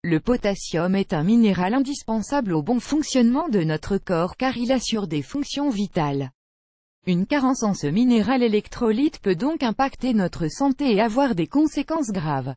Le potassium est un minéral indispensable au bon fonctionnement de notre corps car il assure des fonctions vitales. Une carence en ce minéral électrolyte peut donc impacter notre santé et avoir des conséquences graves.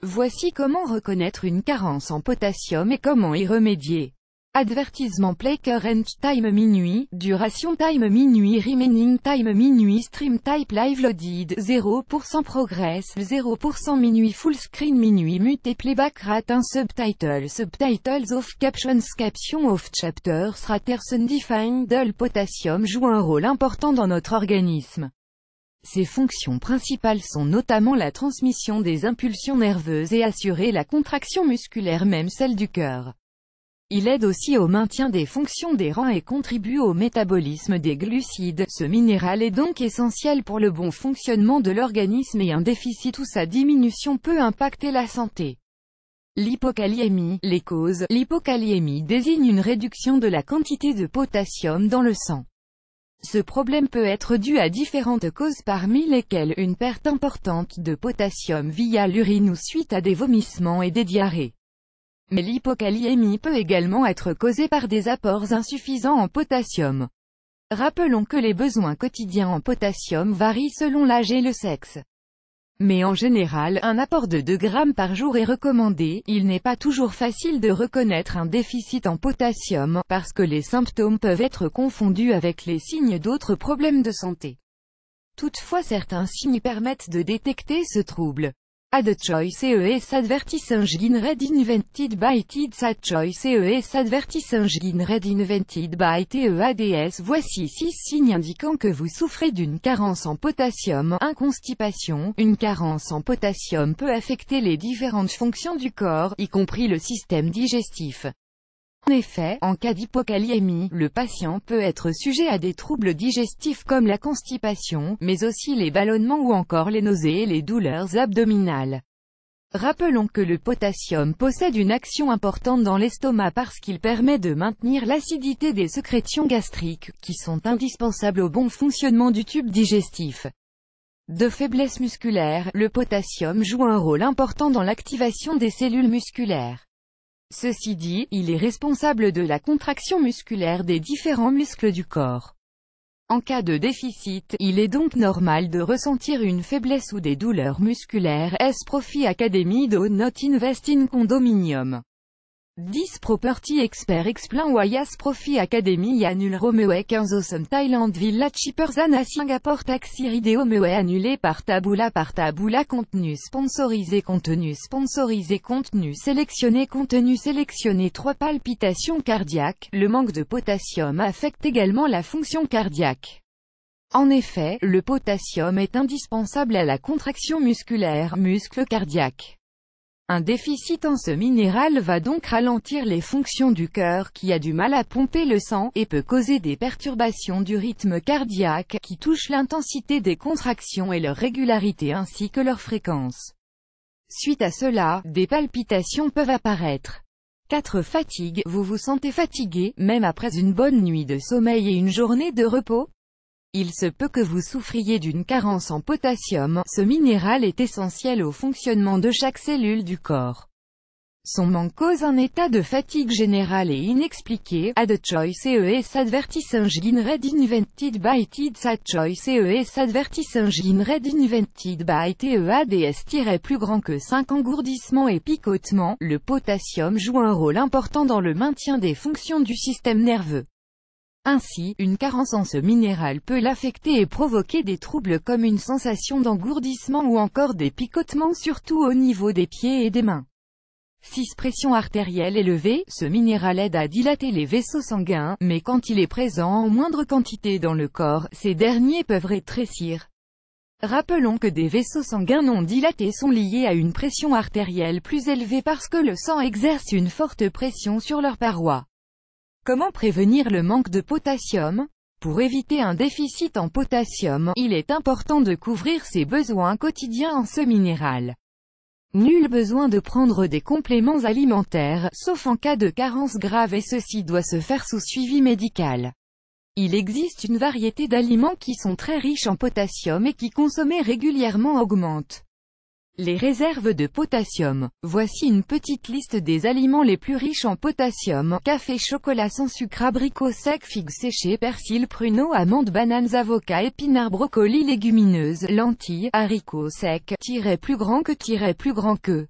Voici comment reconnaître une carence en potassium et comment y remédier. Advertisement play current time minuit, duration time minuit remaining time minuit stream type live loaded 0% progress 0% minuit full screen minuit mute playback rate 1 subtitles of captions of chapters raters undefined. Le potassium joue un rôle important dans notre organisme. Ses fonctions principales sont notamment la transmission des impulsions nerveuses et assurer la contraction musculaire même celle du cœur. Il aide aussi au maintien des fonctions des reins et contribue au métabolisme des glucides. Ce minéral est donc essentiel pour le bon fonctionnement de l'organisme et un déficit ou sa diminution peut impacter la santé. L'hypokaliémie. Les causes. L'hypokaliémie désigne une réduction de la quantité de potassium dans le sang. Ce problème peut être dû à différentes causes parmi lesquelles une perte importante de potassium via l'urine ou suite à des vomissements et des diarrhées. Mais l'hypokaliémie peut également être causée par des apports insuffisants en potassium. Rappelons que les besoins quotidiens en potassium varient selon l'âge et le sexe. Mais en général, un apport de 2 grammes par jour est recommandé. Il n'est pas toujours facile de reconnaître un déficit en potassium, parce que les symptômes peuvent être confondus avec les signes d'autres problèmes de santé. Toutefois certains signes permettent de détecter ce trouble. Add choice ES advertising red invented by TEDS choice ES advertising red invented by TEADS. Voici 6 signes indiquant que vous souffrez d'une carence en potassium. 1. Constipation. Une carence en potassium peut affecter les différentes fonctions du corps, y compris le système digestif. En effet, en cas d'hypokaliémie, le patient peut être sujet à des troubles digestifs comme la constipation, mais aussi les ballonnements ou encore les nausées et les douleurs abdominales. Rappelons que le potassium possède une action importante dans l'estomac parce qu'il permet de maintenir l'acidité des sécrétions gastriques, qui sont indispensables au bon fonctionnement du tube digestif. De faiblesse musculaire, le potassium joue un rôle important dans l'activation des cellules musculaires. Ceci dit, il est responsable de la contraction musculaire des différents muscles du corps. En cas de déficit, il est donc normal de ressentir une faiblesse ou des douleurs musculaires. S-Profi Academy do not invest in condominium. 10 Property Expert explain why S-Profi Academy annule Romeo 15 Awesome Thailand Villa cheaper than a Singapore taxi vidéo me annulé par Taboola contenu sponsorisé contenu sélectionné 3 palpitations cardiaques. Le manque de potassium affecte également la fonction cardiaque. En effet, le potassium est indispensable à la contraction musculaire, muscle cardiaque. Un déficit en ce minéral va donc ralentir les fonctions du cœur qui a du mal à pomper le sang, et peut causer des perturbations du rythme cardiaque, qui touchent l'intensité des contractions et leur régularité ainsi que leur fréquence. Suite à cela, des palpitations peuvent apparaître. 4. Fatigue. Vous vous sentez fatigué, même après une bonne nuit de sommeil et une journée de repos? Il se peut que vous souffriez d'une carence en potassium. Ce minéral est essentiel au fonctionnement de chaque cellule du corps. Son manque cause un état de fatigue générale et inexpliqué. Add choice ES advertising red invented by TEDS choice ES advertising red invented by TEADS plus grand que 5 engourdissements et picotements. Le potassium joue un rôle important dans le maintien des fonctions du système nerveux. Ainsi, une carence en ce minéral peut l'affecter et provoquer des troubles comme une sensation d'engourdissement ou encore des picotements surtout au niveau des pieds et des mains. 6. Pression artérielle élevée. Ce minéral aide à dilater les vaisseaux sanguins, mais quand il est présent en moindre quantité dans le corps, ces derniers peuvent rétrécir. Rappelons que des vaisseaux sanguins non dilatés sont liés à une pression artérielle plus élevée parce que le sang exerce une forte pression sur leurs parois. Comment prévenir le manque de potassium? Pour éviter un déficit en potassium, il est important de couvrir ses besoins quotidiens en ce minéral. Nul besoin de prendre des compléments alimentaires, sauf en cas de carence grave et ceci doit se faire sous suivi médical. Il existe une variété d'aliments qui sont très riches en potassium et qui consommés régulièrement augmentent Les réserves de potassium. Voici une petite liste des aliments les plus riches en potassium: café, chocolat sans sucre, abricots secs, figues séchées, persil, pruneaux, amandes, bananes, avocats, épinards, brocolis, légumineuses, lentilles, haricots secs, plus grand que,